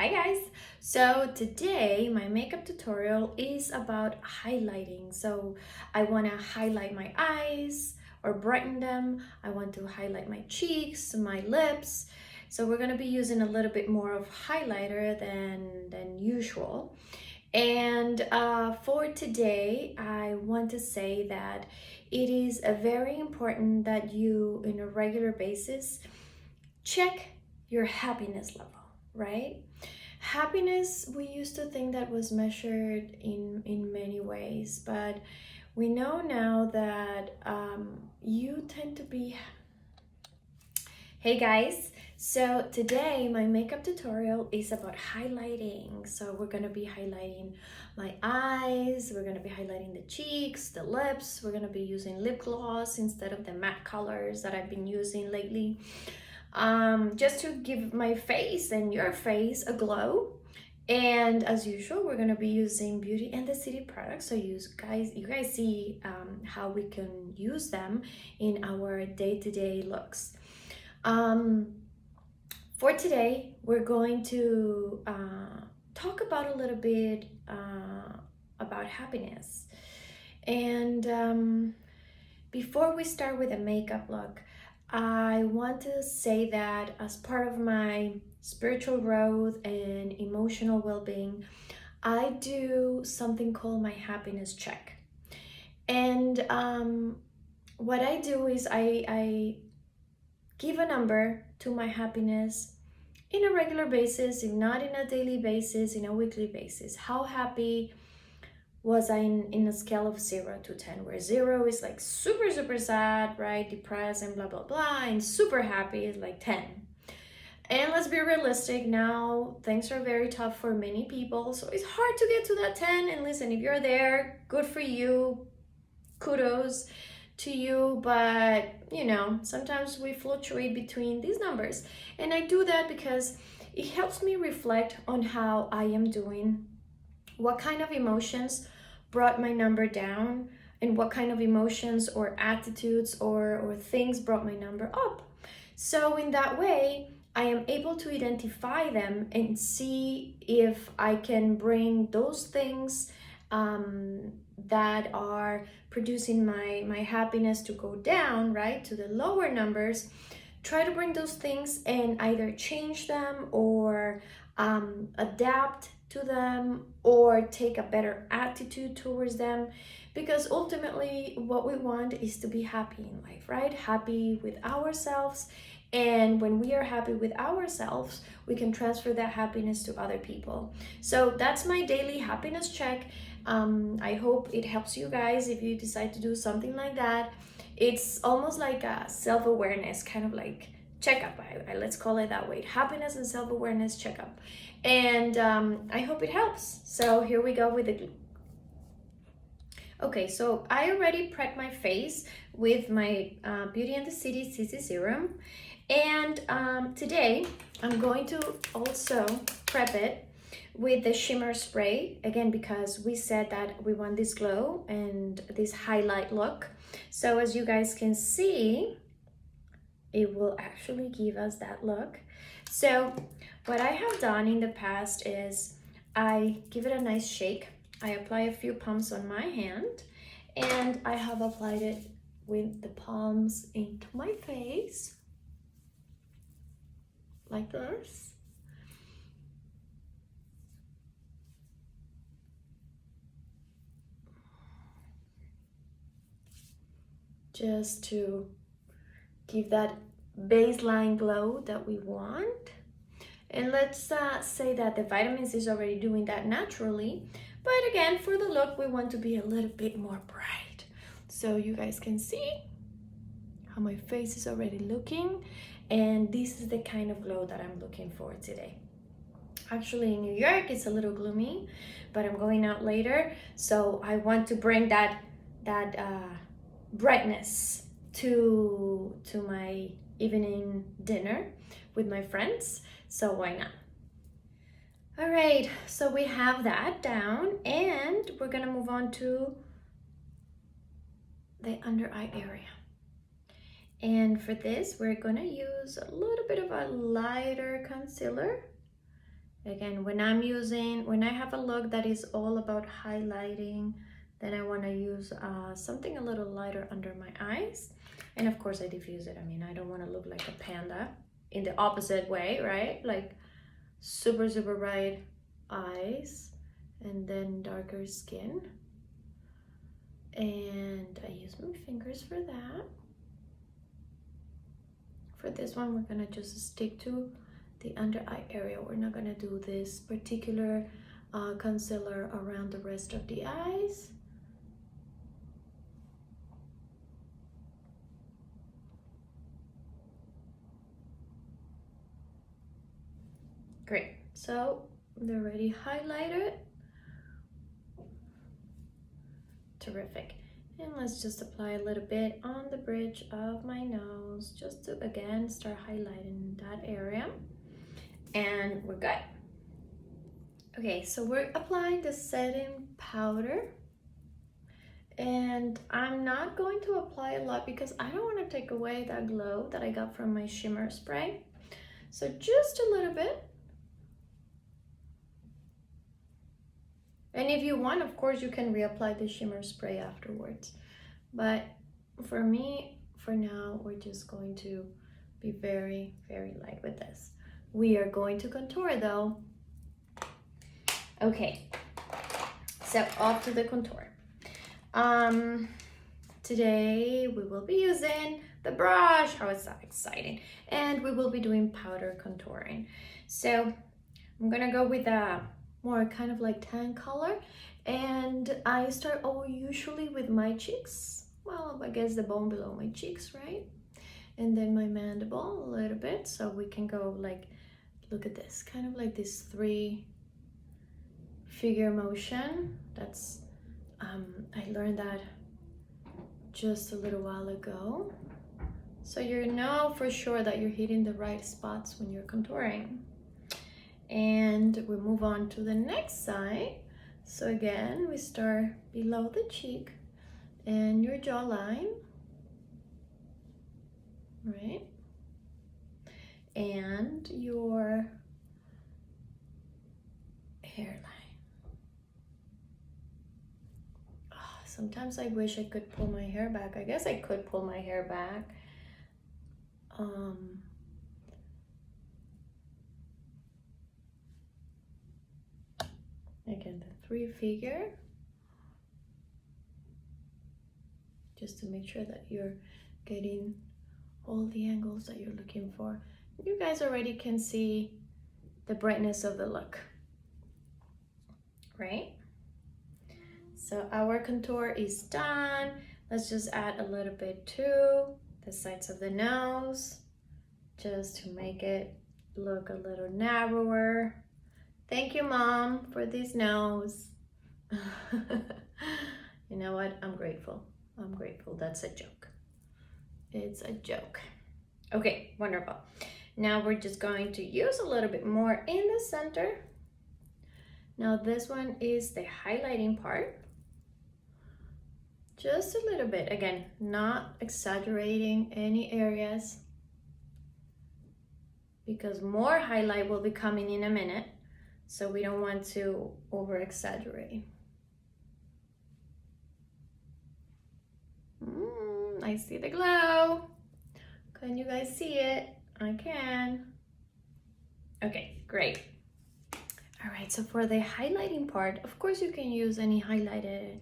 Hi guys! So today my makeup tutorial is about highlighting. So I want to highlight my eyes or brighten them. I want to highlight my cheeks, my lips. So we're going to be using a little bit more of highlighter than usual. And for today, I want to say that it is very important that you, on a regular basis, check your happiness level, right? Happiness, we used to think that was measured in many ways, but we know now that you tend to be. Hey guys, so today my makeup tutorial is about highlighting. So we're gonna be highlighting my eyes, we're gonna be highlighting the cheeks, the lips, we're gonna be using lip gloss instead of the matte colors that I've been using lately. Just to give my face and your face a glow. And as usual, we're gonna be using Beauty and the City products, so you guys see how we can use them in our day-to-day looks. For today, we're going to talk about a little bit about happiness. And before we start with a makeup look, I want to say that as part of my spiritual growth and emotional well-being, I do something called my happiness check. And what I do is I give a number to my happiness in a regular basis, if not in a daily basis, in a weekly basis. How happy was I in a scale of 0 to 10, where 0 is like super sad, right, depressed and blah blah blah, and super happy is like 10. And let's be realistic, now things are very tough for many people, so it's hard to get to that 10. And listen, if you're there, good for you, kudos to you. But you know, sometimes we fluctuate between these numbers, and I do that because it helps me reflect on how I am doing, what kind of emotions brought my number down, and what kind of emotions or attitudes or things brought my number up. So in that way, I am able to identify them and see if I can bring those things that are producing my happiness to go down, right, to the lower numbers. Try to bring those things and either change them or adapt to them or take a better attitude towards them, because ultimately what we want is to be happy in life, right? Happy with ourselves. And when we are happy with ourselves, we can transfer that happiness to other people. So that's my daily happiness check. I hope it helps you guys if you decide to do something like that. It's almost like a self-awareness, kind of like checkup. Let's call it that way. Happiness and self-awareness checkup. And I hope it helps. So here we go with the glue. Okay, so I already prepped my face with my Beauty and the City CC Serum. And today I'm going to also prep it with the Shimmer Spray, again, because we said that we want this glow and this highlight look. So as you guys can see, it will actually give us that look. So what I have done in the past is I give it a nice shake. I apply a few pumps on my hand, and I have applied it with the palms into my face, like this. Just to give that baseline glow that we want. And let's say that the vitamin C is already doing that naturally, but again, for the look, we want to be a little bit more bright. So you guys can see how my face is already looking, and this is the kind of glow that I'm looking for today. Actually, in New York, it's a little gloomy, but I'm going out later, so I want to bring that brightness to my evening dinner with my friends, so why not? All right, so we have that down, and we're gonna move on to the under eye area. And for this, we're gonna use a little bit of a lighter concealer Again, when I have a look that is all about highlighting, then I want to use something a little lighter under my eyes. And of course I diffuse it. I mean, I don't want to look like a panda in the opposite way, right? Like super, super bright eyes and then darker skin. And I use my fingers for that. For this one, we're gonna just stick to the under eye area. We're not gonna do this particular concealer around the rest of the eyes. Great, so they're already highlighted. Terrific. And let's just apply a little bit on the bridge of my nose, just to again start highlighting that area. And we're good. Okay, so we're applying the setting powder. And I'm not going to apply a lot because I don't want to take away that glow that I got from my shimmer spray. So just a little bit. And if you want, of course, you can reapply the shimmer spray afterwards. But for me, for now, we're just going to be very, very light with this. We are going to contour though. Okay, so off to the contour. Today we will be using the brush. How is that exciting? And we will be doing powder contouring. So I'm gonna go with a more kind of like tan color, and I start usually with my cheeks. Well, I guess the bone below my cheeks, right? And then my mandible a little bit, so we can go like, look at this, kind of like this 3 figure motion. That's I learned that just a little while ago, so you know for sure that you're hitting the right spots when you're contouring. And we move on to the next side. So again, we start below the cheek and your jawline, right? And your hairline. Oh, sometimes I wish I could pull my hair back. I guess I could pull my hair back. Again, the 3 figure, just to make sure that you're getting all the angles that you're looking for. You guys already can see the brightness of the look, right? So our contour is done. Let's just add a little bit to the sides of the nose, just to make it look a little narrower. Thank you, Mom, for this nose. You know what? I'm grateful. I'm grateful. That's a joke. It's a joke. Okay, wonderful. Now we're just going to use a little bit more in the center. Now this one is the highlighting part. Just a little bit. Again, not exaggerating any areas, because more highlight will be coming in a minute. So we don't want to over exaggerate. I see the glow. Can you guys see it? I can. Okay, great. All right, so for the highlighting part, of course you can use any highlighter.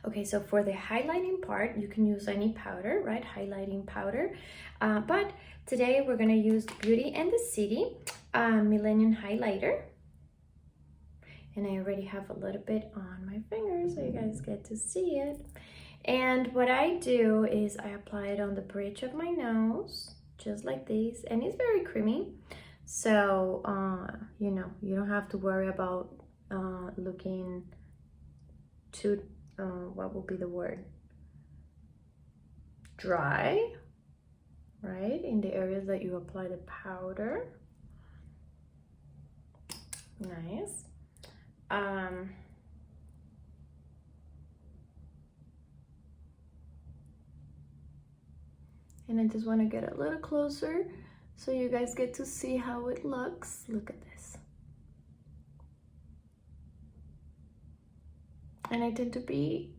Okay, so for the highlighting part, you can use any powder, right? Highlighting powder. But today we're gonna use Beauty and the City Millennium Highlighter. And I already have a little bit on my finger, so you guys get to see it. And what I do is I apply it on the bridge of my nose, just like this, and it's very creamy. So, you know, you don't have to worry about looking too, what will be the word? Dry, right? In the areas that you apply the powder. Nice. And I just want to get a little closer so you guys get to see how it looks. Look at this. And I tend to be,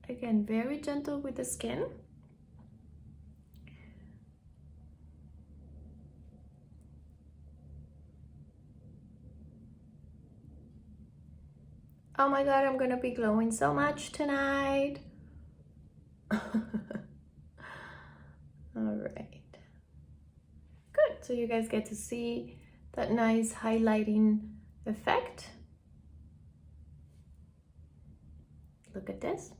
again, very gentle with the skin. Oh my God, I'm gonna be glowing so much tonight. All right. Good, so you guys get to see that nice highlighting effect. Look at this.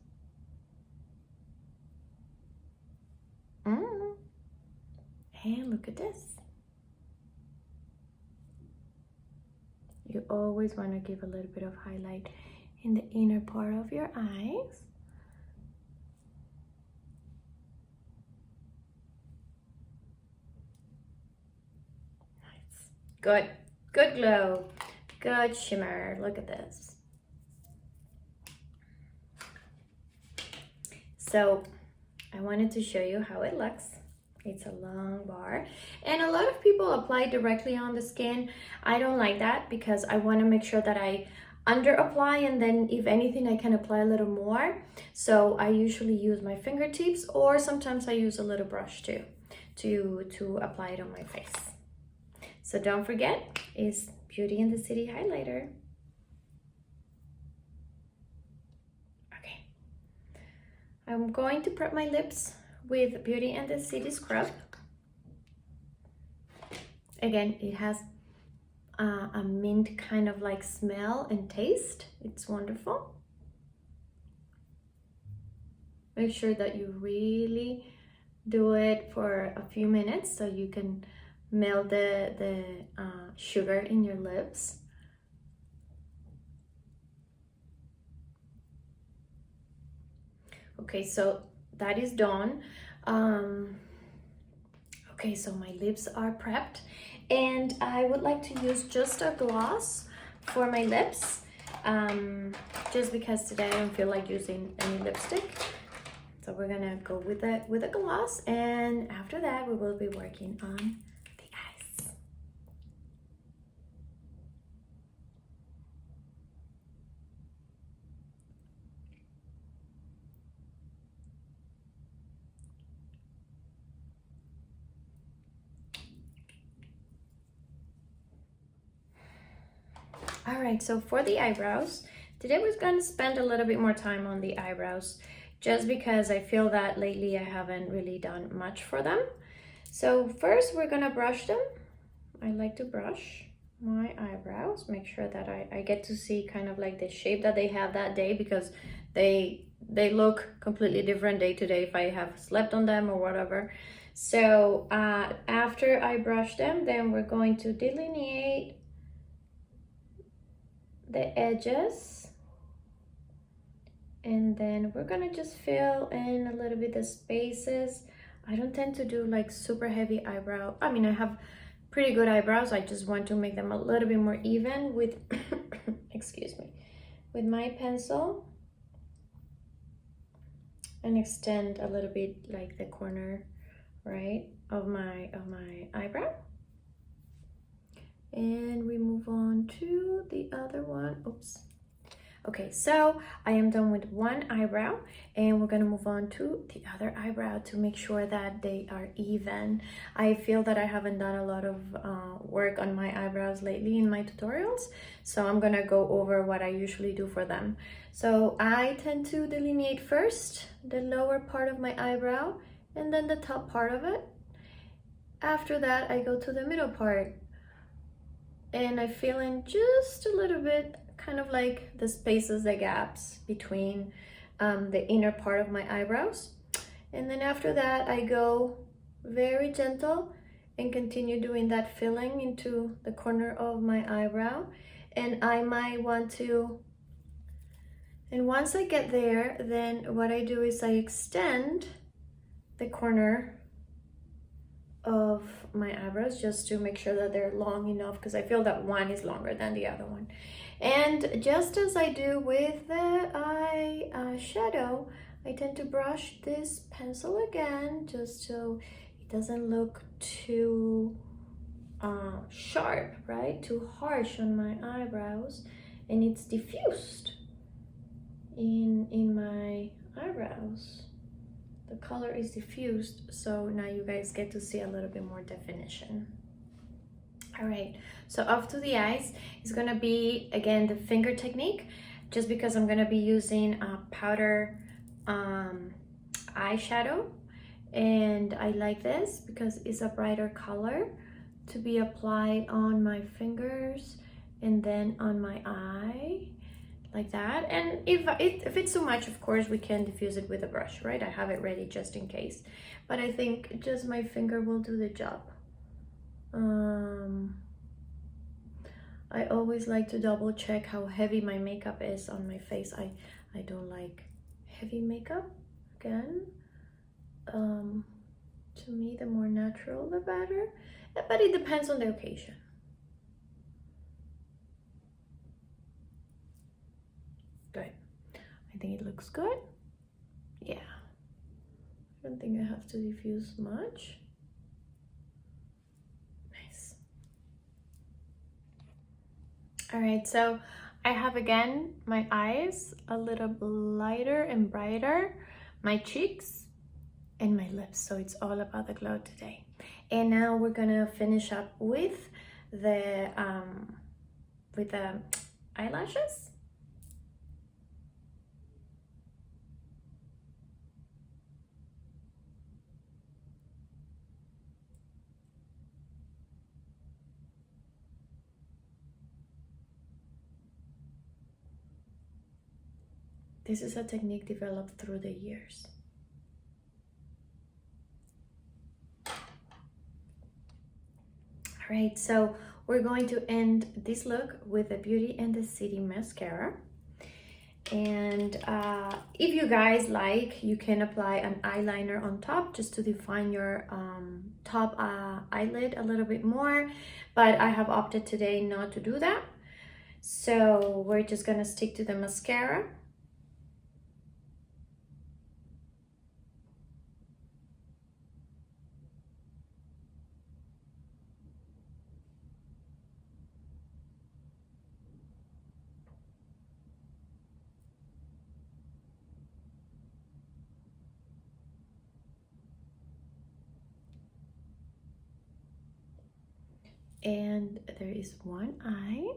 And look at this. You always want to give a little bit of highlight in the inner part of your eyes. Nice. Good. Good glow. Good shimmer. Look at this. So I wanted to show you how it looks. It's a long bar, and a lot of people apply directly on the skin. I don't like that because I want to make sure that I under apply, and then if anything I can apply a little more. So I usually use my fingertips, or sometimes I use a little brush too to apply it on my face. So don't forget, it's Beauty in the City highlighter. Okay, I'm going to prep my lips with Beauty in the City scrub. Again, it has a mint kind of like smell and taste. It's wonderful. Make sure that you really do it for a few minutes so you can melt the sugar in your lips. Okay, so that is done. Okay, so my lips are prepped, and I would like to use just a gloss for my lips, just because today I don't feel like using any lipstick. So we're gonna go with a gloss, and after that we will be working on the eyes. All right, so for the eyebrows, today we're going to spend a little bit more time on the eyebrows, just because I feel that lately I haven't really done much for them. So first we're going to brush them. I like to brush my eyebrows, make sure that I get to see kind of like the shape that they have that day, because they look completely different day to day if I have slept on them or whatever. So after I brush them, then we're going to delineate the edges, and then we're gonna just fill in a little bit the spaces. I don't tend to do like super heavy eyebrow. I mean, I have pretty good eyebrows. I just want to make them a little bit more even with excuse me, with my pencil, and extend a little bit like the corner, right, of my eyebrow. And we move on to the other one. Oops. Okay, so I am done with one eyebrow, and we're gonna move on to the other eyebrow to make sure that they are even. I feel that I haven't done a lot of work on my eyebrows lately in my tutorials, so I'm gonna go over what I usually do for them. So I tend to delineate first the lower part of my eyebrow, and then the top part of it. After that, I go to the middle part, and I fill in just a little bit, kind of like the spaces, the gaps between the inner part of my eyebrows. And then after that, I go very gentle and continue doing that filling into the corner of my eyebrow. And I might want to, and once I get there, then what I do is I extend the corner of my eyebrows just to make sure that they're long enough, because I feel that one is longer than the other one. And just as I do with the eyeshadow, I tend to brush this pencil again, just so it doesn't look too sharp, right? Too harsh on my eyebrows, and it's diffused in my eyebrows. The color is diffused, so now you guys get to see a little bit more definition. All right, so off to the eyes. It's gonna be, again, the finger technique, just because I'm gonna be using a powder eyeshadow, and I like this because it's a brighter color to be applied on my fingers and then on my eye, like that. And if it's too much, of course, we can diffuse it with a brush, right? I have it ready just in case, but I think just my finger will do the job. I always like to double check how heavy my makeup is on my face. I don't like heavy makeup, again. To me, the more natural, the better, but it depends on the occasion. Good. I think it looks good. Yeah. I don't think I have to diffuse much. Nice. All right, so I have, again, my eyes a little lighter and brighter, my cheeks, and my lips, so it's all about the glow today. And now we're gonna finish up with the eyelashes. This is a technique developed through the years. All right, so we're going to end this look with the Beauty and the City mascara. And if you guys like, you can apply an eyeliner on top just to define your top eyelid a little bit more, but I have opted today not to do that. So we're just gonna stick to the mascara. And there is one eye.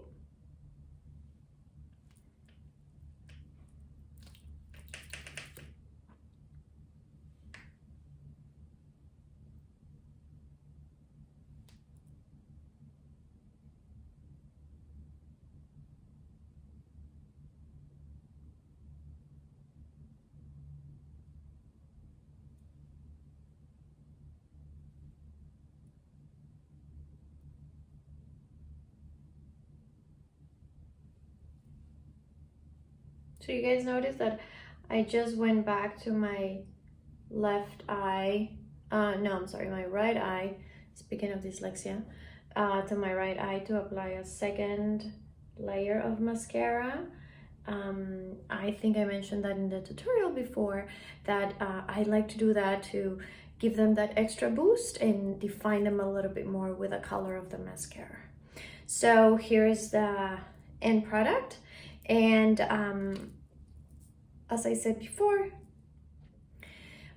So you guys notice that I just went back to my left eye, no, I'm sorry, my right eye, speaking of dyslexia, to my right eye to apply a second layer of mascara. I think I mentioned that in the tutorial before, that I like to do that to give them that extra boost and define them a little bit more with the color of the mascara. So here's the end product. And as I said before,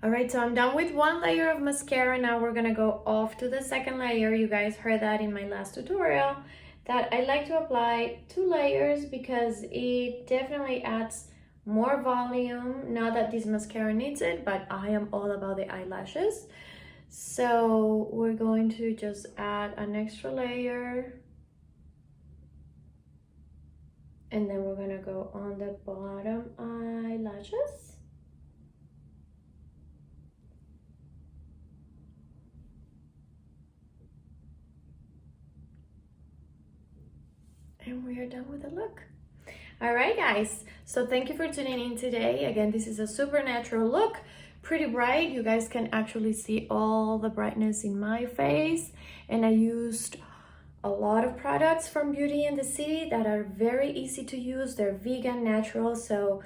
all right, so I'm done with one layer of mascara. Now we're gonna go off to the second layer. You guys heard that in my last tutorial, that I like to apply 2 layers because it definitely adds more volume. Not that this mascara needs it, but I am all about the eyelashes. So we're going to just add an extra layer. And then we're gonna go on the bottom eyelashes. And we are done with the look. All right, guys, so thank you for tuning in today. Again, this is a super natural look, pretty bright. You guys can actually see all the brightness in my face. And I used a lot of products from Beauty and the City that are very easy to use. They're vegan, natural, so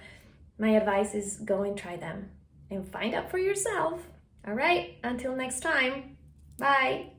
my advice is go and try them and find out for yourself. All right, until next time, bye.